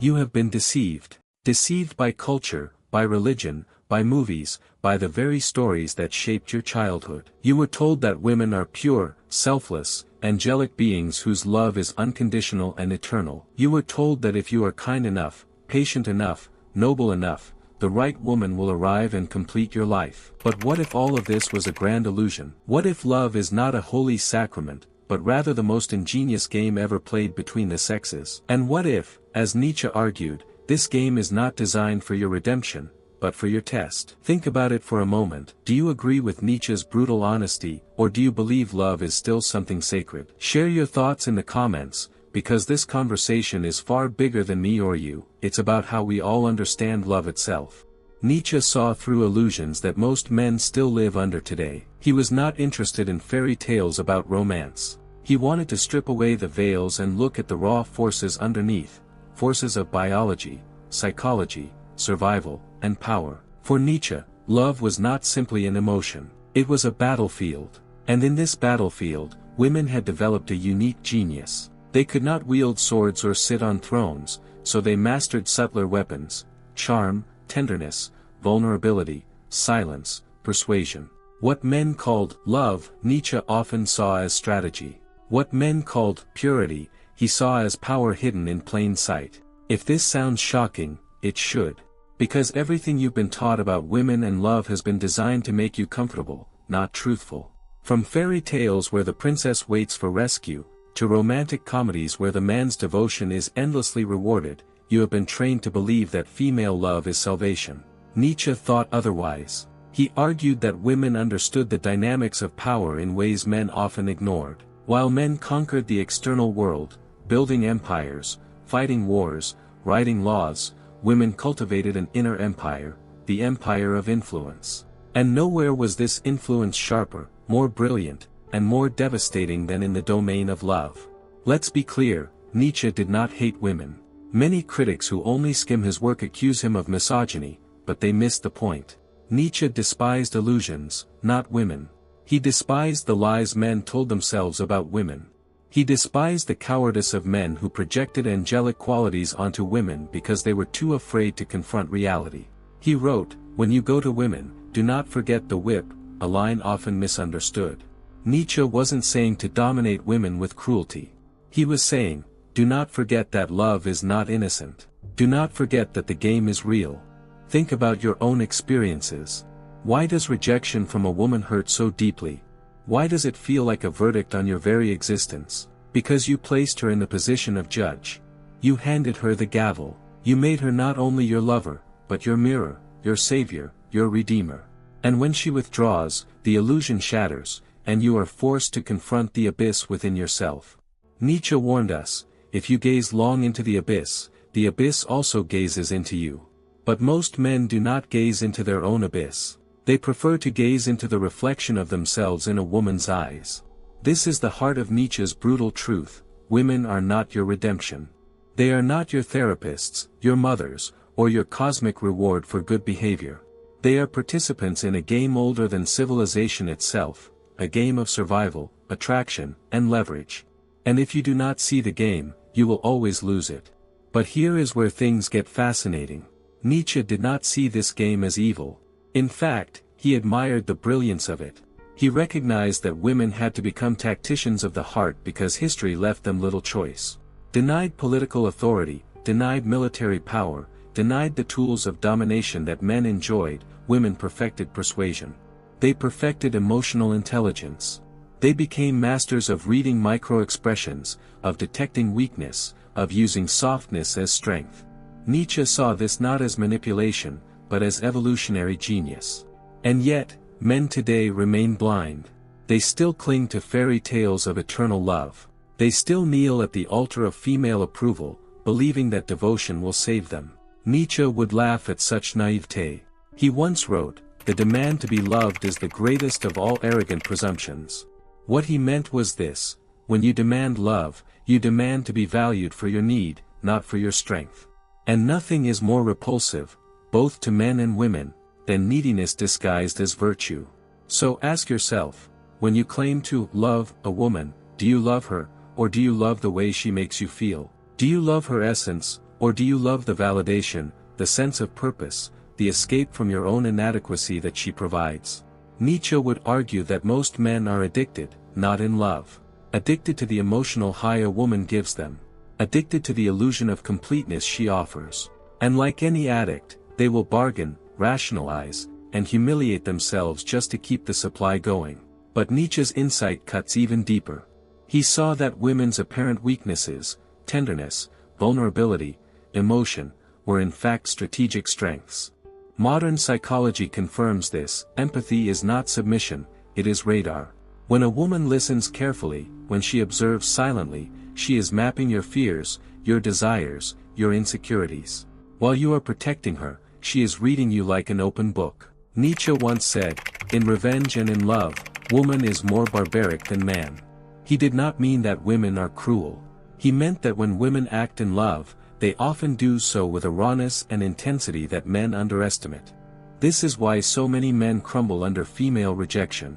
You have been deceived. Deceived by culture, by religion, by movies, by the very stories that shaped your childhood. You were told that women are pure, selfless, angelic beings whose love is unconditional and eternal. You were told that if you are kind enough, patient enough, noble enough, the right woman will arrive and complete your life. But what if all of this was a grand illusion? What if love is not a holy sacrament, but rather the most ingenious game ever played between the sexes? And what if, as Nietzsche argued, this game is not designed for your redemption, but for your test? Think about it for a moment. Do you agree with Nietzsche's brutal honesty, or do you believe love is still something sacred? Share your thoughts in the comments, because this conversation is far bigger than me or you. It's about how we all understand love itself. Nietzsche saw through illusions that most men still live under today. He was not interested in fairy tales about romance. He wanted to strip away the veils and look at the raw forces underneath, forces of biology, psychology, survival, and power. For Nietzsche, love was not simply an emotion. It was a battlefield. And in this battlefield, women had developed a unique genius. They could not wield swords or sit on thrones, so they mastered subtler weapons: charm, tenderness, vulnerability, silence, persuasion. What men called love, Nietzsche often saw as strategy. What men called purity, he saw as power hidden in plain sight. If this sounds shocking, it should. Because everything you've been taught about women and love has been designed to make you comfortable, not truthful. From fairy tales where the princess waits for rescue, to romantic comedies where the man's devotion is endlessly rewarded, you have been trained to believe that female love is salvation. Nietzsche thought otherwise. He argued that women understood the dynamics of power in ways men often ignored. While men conquered the external world, building empires, fighting wars, writing laws, women cultivated an inner empire, the empire of influence. And nowhere was this influence sharper, more brilliant, and more devastating than in the domain of love. Let's be clear, Nietzsche did not hate women. Many critics who only skim his work accuse him of misogyny, but they miss the point. Nietzsche despised illusions, not women. He despised the lies men told themselves about women. He despised the cowardice of men who projected angelic qualities onto women because they were too afraid to confront reality. He wrote, "When you go to women, do not forget the whip," a line often misunderstood. Nietzsche wasn't saying to dominate women with cruelty. He was saying, do not forget that love is not innocent. Do not forget that the game is real. Think about your own experiences. Why does rejection from a woman hurt so deeply? Why does it feel like a verdict on your very existence? Because you placed her in the position of judge. You handed her the gavel. You made her not only your lover, but your mirror, your savior, your redeemer. And when she withdraws, the illusion shatters, and you are forced to confront the abyss within yourself. Nietzsche warned us, if you gaze long into the abyss also gazes into you. But most men do not gaze into their own abyss. They prefer to gaze into the reflection of themselves in a woman's eyes. This is the heart of Nietzsche's brutal truth: women are not your redemption. They are not your therapists, your mothers, or your cosmic reward for good behavior. They are participants in a game older than civilization itself, a game of survival, attraction, and leverage. And if you do not see the game, you will always lose it. But here is where things get fascinating. Nietzsche did not see this game as evil. In fact, he admired the brilliance of it. He recognized that women had to become tacticians of the heart because history left them little choice. Denied political authority, denied military power, denied the tools of domination that men enjoyed, women perfected persuasion. They perfected emotional intelligence. They became masters of reading micro-expressions, of detecting weakness, of using softness as strength. Nietzsche saw this not as manipulation, but as evolutionary genius. And yet, men today remain blind. They still cling to fairy tales of eternal love. They still kneel at the altar of female approval, believing that devotion will save them. Nietzsche would laugh at such naivete. He once wrote, "The demand to be loved is the greatest of all arrogant presumptions." What he meant was this: when you demand love, you demand to be valued for your need, not for your strength. And nothing is more repulsive, both to men and women, than neediness disguised as virtue. So ask yourself, when you claim to love a woman, do you love her, or do you love the way she makes you feel? Do you love her essence, Or do you love the validation, the sense of purpose, the escape from your own inadequacy that she provides? Nietzsche would argue that most men are addicted, not in love. Addicted to the emotional high a woman gives them. Addicted to the illusion of completeness she offers. And like any addict, they will bargain, rationalize, and humiliate themselves just to keep the supply going. But Nietzsche's insight cuts even deeper. He saw that women's apparent weaknesses, tenderness, vulnerability, emotion, were in fact strategic strengths. Modern psychology confirms this. Empathy is not submission, it is radar. When a woman listens carefully, when she observes silently, she is mapping your fears, your desires, your insecurities. While you are protecting her, she is reading you like an open book. Nietzsche once said, "In revenge and in love, woman is more barbaric than man." He did not mean that women are cruel. He meant that when women act in love, they often do so with a rawness and intensity that men underestimate. This is why so many men crumble under female rejection.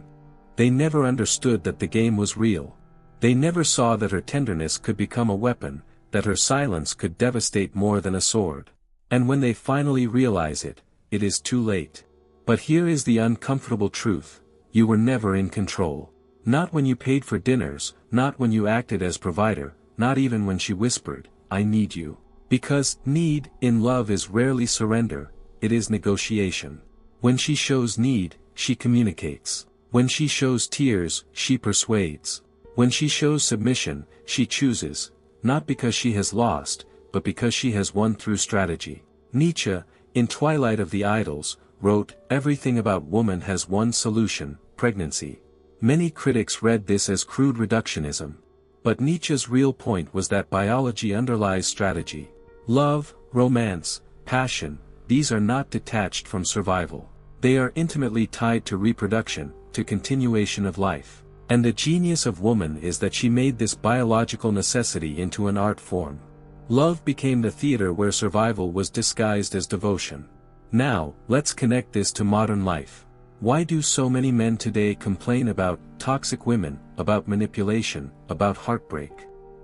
They never understood that the game was real. They never saw that her tenderness could become a weapon, that her silence could devastate more than a sword. And when they finally realize it, it is too late. But here is the uncomfortable truth: you were never in control. Not when you paid for dinners, not when you acted as provider, not even when she whispered, "I need you." Because need, in love, is rarely surrender, it is negotiation. When she shows need, she communicates. When she shows tears, she persuades. When she shows submission, she chooses, not because she has lost, but because she has won through strategy. Nietzsche, in Twilight of the Idols, wrote, "Everything about woman has one solution: pregnancy." Many critics read this as crude reductionism. But Nietzsche's real point was that biology underlies strategy. Love, romance, passion, these are not detached from survival. They are intimately tied to reproduction, to continuation of life. And the genius of woman is that she made this biological necessity into an art form. Love became the theater where survival was disguised as devotion. Now, let's connect this to modern life. Why do so many men today complain about toxic women, about manipulation, about heartbreak?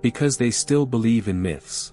Because they still believe in myths.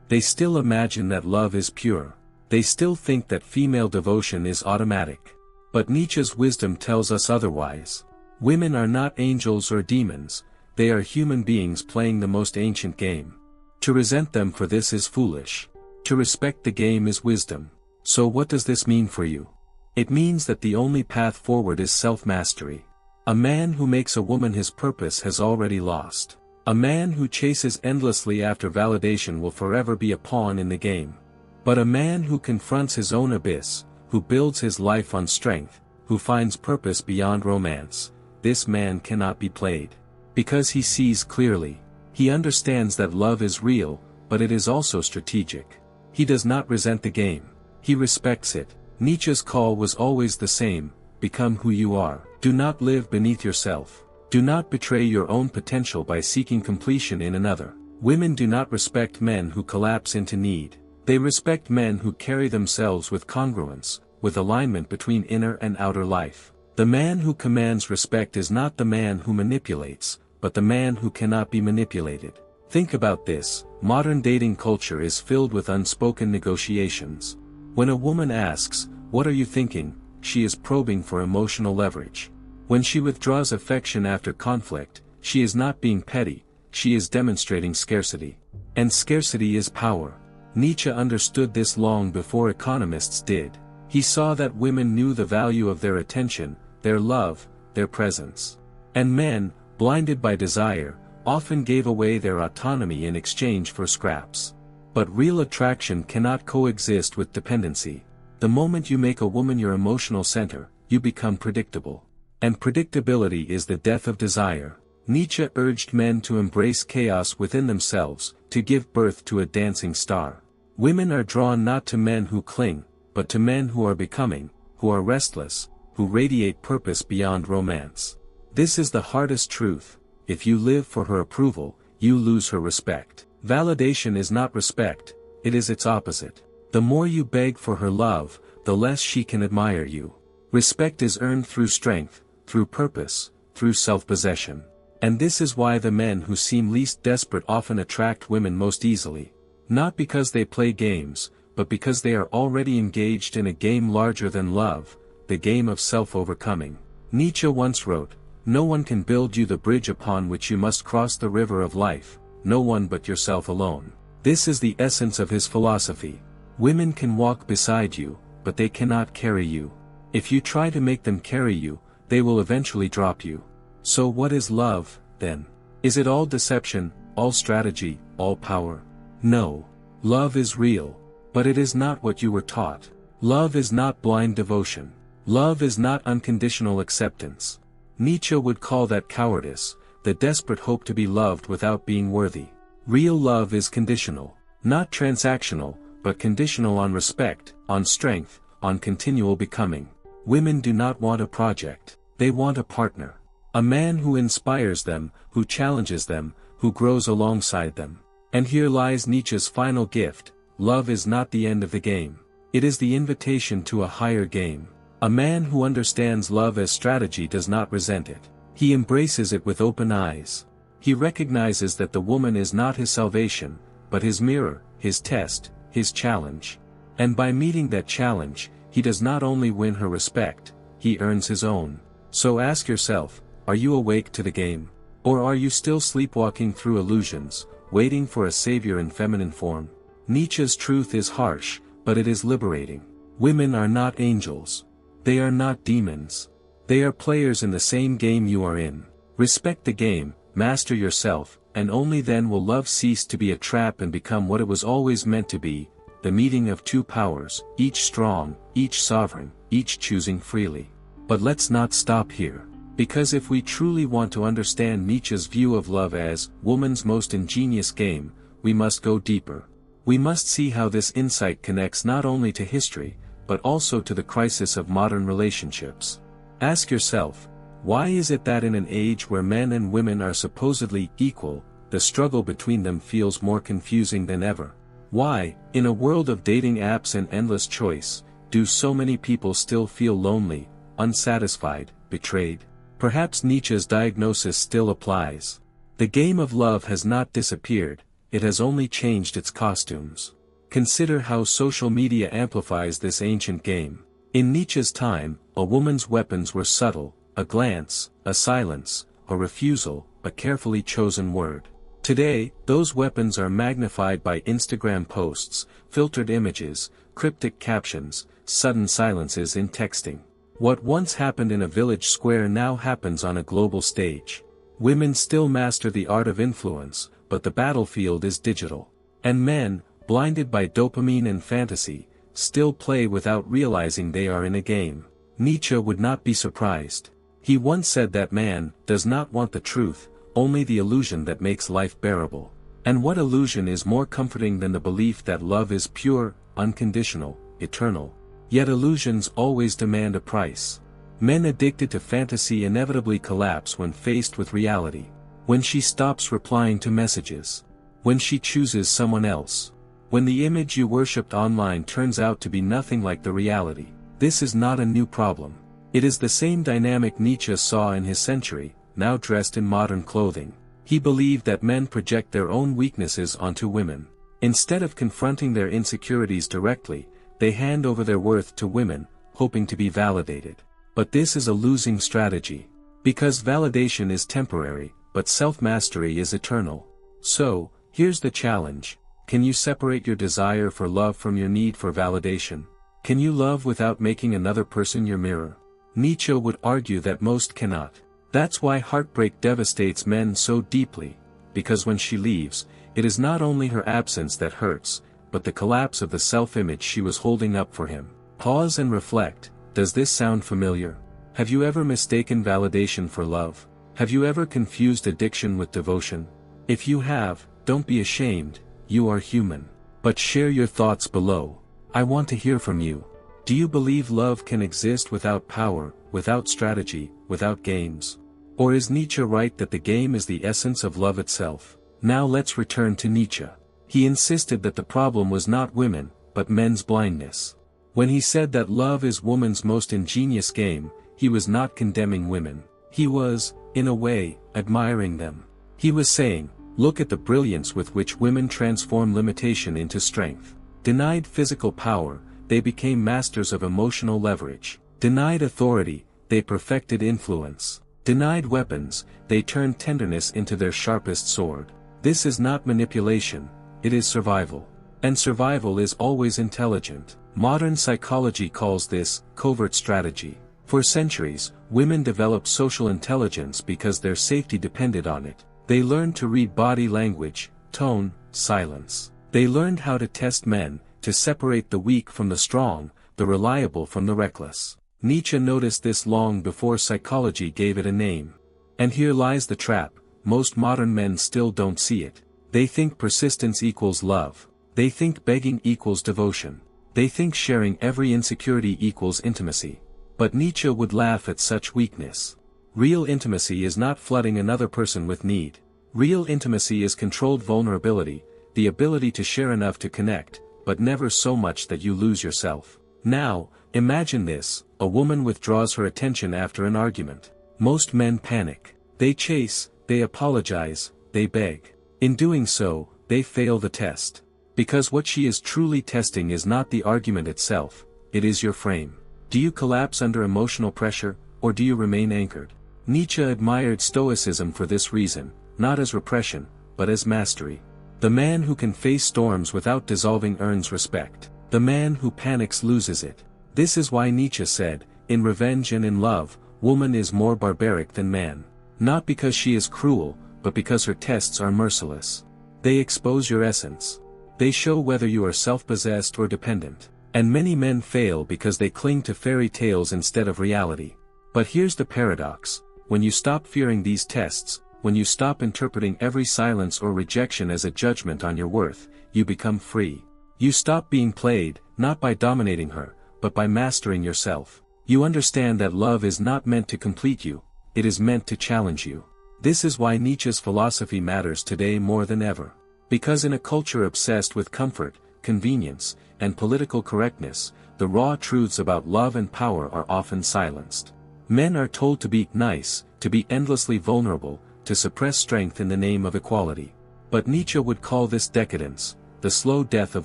They still imagine that love is pure. They still think that female devotion is automatic. But Nietzsche's wisdom tells us otherwise. Women are not angels or demons, they are human beings playing the most ancient game. To resent them for this is foolish. To respect the game is wisdom. So what does this mean for you? It means that the only path forward is self-mastery. A man who makes a woman his purpose has already lost. A man who chases endlessly after validation will forever be a pawn in the game. But a man who confronts his own abyss, who builds his life on strength, who finds purpose beyond romance, this man cannot be played. Because he sees clearly. He understands that love is real, but it is also strategic. He does not resent the game. He respects it. Nietzsche's call was always the same: become who you are. Do not live beneath yourself. Do not betray your own potential by seeking completion in another. Women do not respect men who collapse into need. They respect men who carry themselves with congruence, with alignment between inner and outer life. The man who commands respect is not the man who manipulates, but the man who cannot be manipulated. Think about this: modern dating culture is filled with unspoken negotiations. When a woman asks, "What are you thinking?" she is probing for emotional leverage. When she withdraws affection after conflict, she is not being petty, she is demonstrating scarcity. And scarcity is power. Nietzsche understood this long before economists did. He saw that women knew the value of their attention, their love, their presence. And men, blinded by desire, often gave away their autonomy in exchange for scraps. But real attraction cannot coexist with dependency. The moment you make a woman your emotional center, you become predictable. And predictability is the death of desire. Nietzsche urged men to embrace chaos within themselves, to give birth to a dancing star. Women are drawn not to men who cling, but to men who are becoming, who are restless, who radiate purpose beyond romance. This is the hardest truth: if you live for her approval, you lose her respect. Validation is not respect, it is its opposite. The more you beg for her love, the less she can admire you. Respect is earned through strength, through purpose, through self-possession. And this is why the men who seem least desperate often attract women most easily. Not because they play games, but because they are already engaged in a game larger than love, the game of self-overcoming. Nietzsche once wrote, "No one can build you the bridge upon which you must cross the river of life, no one but yourself alone." This is the essence of his philosophy. Women can walk beside you, but they cannot carry you. If you try to make them carry you, they will eventually drop you. So what is love, then? Is it all deception, all strategy, all power? No. Love is real. But it is not what you were taught. Love is not blind devotion. Love is not unconditional acceptance. Nietzsche would call that cowardice, the desperate hope to be loved without being worthy. Real love is conditional. Not transactional, but conditional on respect, on strength, on continual becoming. Women do not want a project. They want a partner. A man who inspires them, who challenges them, who grows alongside them. And here lies Nietzsche's final gift. Love is not the end of the game. It is the invitation to a higher game. A man who understands love as strategy does not resent it. He embraces it with open eyes. He recognizes that the woman is not his salvation, but his mirror, his test, his challenge. And by meeting that challenge, he does not only win her respect, he earns his own. So ask yourself, are you awake to the game? Or are you still sleepwalking through illusions, waiting for a savior in feminine form? Nietzsche's truth is harsh, but it is liberating. Women are not angels. They are not demons. They are players in the same game you are in. Respect the game, master yourself, and only then will love cease to be a trap and become what it was always meant to be, the meeting of two powers, each strong, each sovereign, each choosing freely. But let's not stop here. Because if we truly want to understand Nietzsche's view of love as woman's most ingenious game, we must go deeper. We must see how this insight connects not only to history, but also to the crisis of modern relationships. Ask yourself, why is it that in an age where men and women are supposedly equal, the struggle between them feels more confusing than ever? Why, in a world of dating apps and endless choice, do so many people still feel lonely, unsatisfied, betrayed? Perhaps Nietzsche's diagnosis still applies. The game of love has not disappeared, it has only changed its costumes. Consider how social media amplifies this ancient game. In Nietzsche's time, a woman's weapons were subtle, a glance, a silence, a refusal, a carefully chosen word. Today, those weapons are magnified by Instagram posts, filtered images, cryptic captions, sudden silences in texting. What once happened in a village square now happens on a global stage. Women still master the art of influence, but the battlefield is digital. And men, blinded by dopamine and fantasy, still play without realizing they are in a game. Nietzsche would not be surprised. He once said that man does not want the truth, only the illusion that makes life bearable. And what illusion is more comforting than the belief that love is pure, unconditional, eternal? Yet illusions always demand a price. Men addicted to fantasy inevitably collapse when faced with reality. When she stops replying to messages. When she chooses someone else. When the image you worshipped online turns out to be nothing like the reality. This is not a new problem. It is the same dynamic Nietzsche saw in his century, now dressed in modern clothing. He believed that men project their own weaknesses onto women. Instead of confronting their insecurities directly, they hand over their worth to women, hoping to be validated. But this is a losing strategy. Because validation is temporary, but self-mastery is eternal. So, here's the challenge. Can you separate your desire for love from your need for validation? Can you love without making another person your mirror? Nietzsche would argue that most cannot. That's why heartbreak devastates men so deeply, because when she leaves, it is not only her absence that hurts, but the collapse of the self-image she was holding up for him. Pause and reflect. Does this sound familiar? Have you ever mistaken validation for love? Have you ever confused addiction with devotion? If you have, don't be ashamed, you are human. But share your thoughts below. I want to hear from you. Do you believe love can exist without power, without strategy, without games? Or is Nietzsche right that the game is the essence of love itself? Now let's return to Nietzsche. He insisted that the problem was not women, but men's blindness. When he said that love is woman's most ingenious game, he was not condemning women. He was, in a way, admiring them. He was saying, Look at the brilliance with which women transform limitation into strength. Denied physical power, they became masters of emotional leverage. Denied authority, they perfected influence. Denied weapons, they turned tenderness into their sharpest sword. This is not manipulation, it is survival. And survival is always intelligent. Modern psychology calls this covert strategy. For centuries, women developed social intelligence because their safety depended on it. They learned to read body language, tone, silence. They learned how to test men, to separate the weak from the strong, the reliable from the reckless. Nietzsche noticed this long before psychology gave it a name. And here lies the trap: most modern men still don't see it. They think persistence equals love. They think begging equals devotion. They think sharing every insecurity equals intimacy. But Nietzsche would laugh at such weakness. Real intimacy is not flooding another person with need. Real intimacy is controlled vulnerability, the ability to share enough to connect, but never so much that you lose yourself. Now, imagine this: a woman withdraws her attention after an argument. Most men panic. They chase, they apologize, they beg. In doing so, they fail the test. Because what she is truly testing is not the argument itself, it is your frame. Do you collapse under emotional pressure, or do you remain anchored? Nietzsche admired Stoicism for this reason, not as repression, but as mastery. The man who can face storms without dissolving earns respect. The man who panics loses it. This is why Nietzsche said, in Revenge and in Love, woman is more barbaric than man. Not because she is cruel, but because her tests are merciless. They expose your essence. They show whether you are self-possessed or dependent. And many men fail because they cling to fairy tales instead of reality. But here's the paradox: when you stop fearing these tests, when you stop interpreting every silence or rejection as a judgment on your worth, you become free. You stop being played, not by dominating her, but by mastering yourself. You understand that love is not meant to complete you, it is meant to challenge you. This is why Nietzsche's philosophy matters today more than ever. Because in a culture obsessed with comfort, convenience, and political correctness, the raw truths about love and power are often silenced. Men are told to be nice, to be endlessly vulnerable, to suppress strength in the name of equality. But Nietzsche would call this decadence, the slow death of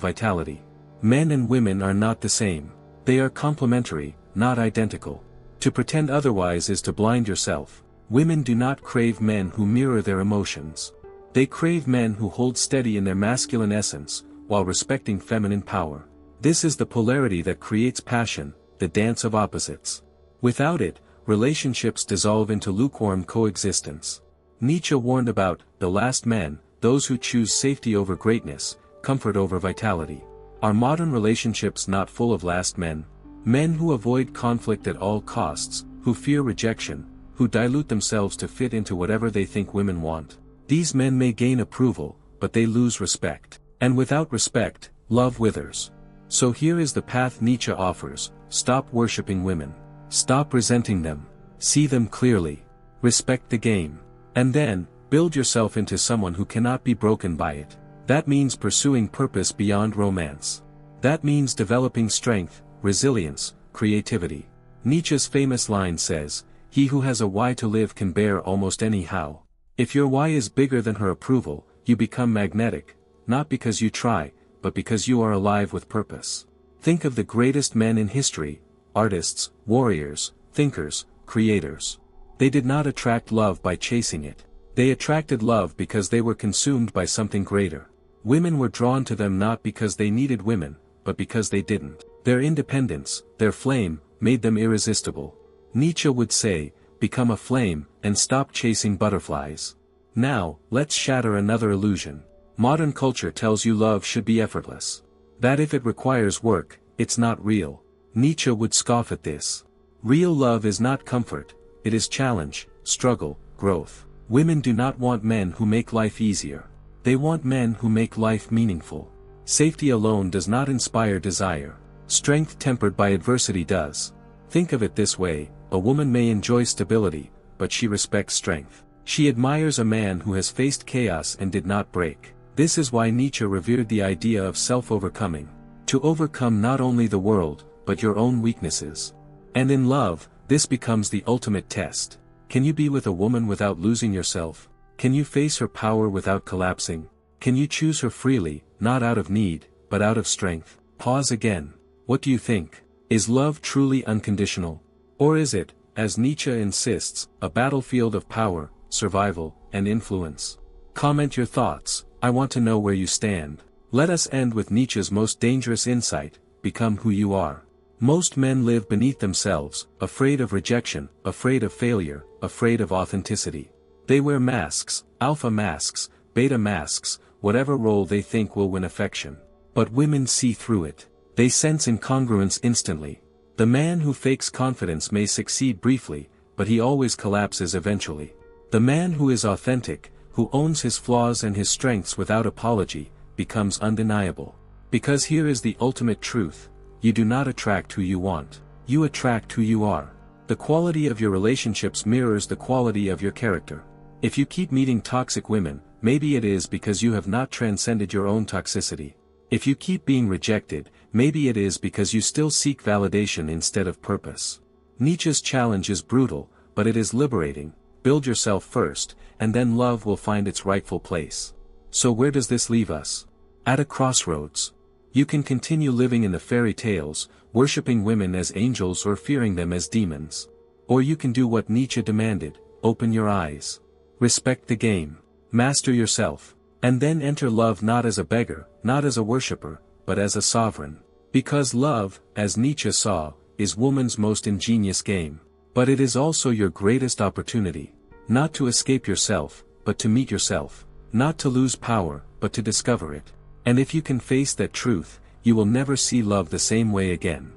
vitality. Men and women are not the same. They are complementary, not identical. To pretend otherwise is to blind yourself. Women do not crave men who mirror their emotions. They crave men who hold steady in their masculine essence, while respecting feminine power. This is the polarity that creates passion, the dance of opposites. Without it, relationships dissolve into lukewarm coexistence. Nietzsche warned about the last men, those who choose safety over greatness, comfort over vitality. Are modern relationships not full of last men? Men who avoid conflict at all costs, who fear rejection, who dilute themselves to fit into whatever they think women want. These men may gain approval, but they lose respect. And without respect, love withers. So here is the path Nietzsche offers: stop worshipping women. Stop resenting them. See them clearly. Respect the game. And then, build yourself into someone who cannot be broken by it. That means pursuing purpose beyond romance. That means developing strength, resilience, creativity. Nietzsche's famous line says, "He who has a why to live can bear almost any how." If your why is bigger than her approval, you become magnetic, not because you try, but because you are alive with purpose. Think of the greatest men in history: artists, warriors, thinkers, creators. They did not attract love by chasing it. They attracted love because they were consumed by something greater. Women were drawn to them not because they needed women, but because they didn't. Their independence, their flame, made them irresistible. Nietzsche would say, become a flame, and stop chasing butterflies. Now, let's shatter another illusion. Modern culture tells you love should be effortless. That if it requires work, it's not real. Nietzsche would scoff at this. Real love is not comfort, it is challenge, struggle, growth. Women do not want men who make life easier. They want men who make life meaningful. Safety alone does not inspire desire. Strength tempered by adversity does. Think of it this way: a woman may enjoy stability, but she respects strength. She admires a man who has faced chaos and did not break. This is why Nietzsche revered the idea of self-overcoming. To overcome not only the world, but your own weaknesses. And in love, this becomes the ultimate test. Can you be with a woman without losing yourself? Can you face her power without collapsing? Can you choose her freely, not out of need, but out of strength? Pause again. What do you think? Is love truly unconditional? Or is it, as Nietzsche insists, a battlefield of power, survival, and influence? Comment your thoughts. I want to know where you stand. Let us end with Nietzsche's most dangerous insight: become who you are. Most men live beneath themselves, afraid of rejection, afraid of failure, afraid of authenticity. They wear masks, alpha masks, beta masks, whatever role they think will win affection. But women see through it. They sense incongruence instantly. The man who fakes confidence may succeed briefly, but he always collapses eventually. The man who is authentic, who owns his flaws and his strengths without apology, becomes undeniable. Because here is the ultimate truth: you do not attract who you want. You attract who you are. The quality of your relationships mirrors the quality of your character. If you keep meeting toxic women, maybe it is because you have not transcended your own toxicity. If you keep being rejected, maybe it is because you still seek validation instead of purpose. Nietzsche's challenge is brutal, but it is liberating. Build yourself first, and then love will find its rightful place. So where does this leave us? At a crossroads. You can continue living in the fairy tales, worshipping women as angels or fearing them as demons. Or you can do what Nietzsche demanded: open your eyes. Respect the game. Master yourself. And then enter love not as a beggar, not as a worshipper, but as a sovereign. Because love, as Nietzsche saw, is woman's most ingenious game. But it is also your greatest opportunity. Not to escape yourself, but to meet yourself. Not to lose power, but to discover it. And if you can face that truth, you will never see love the same way again.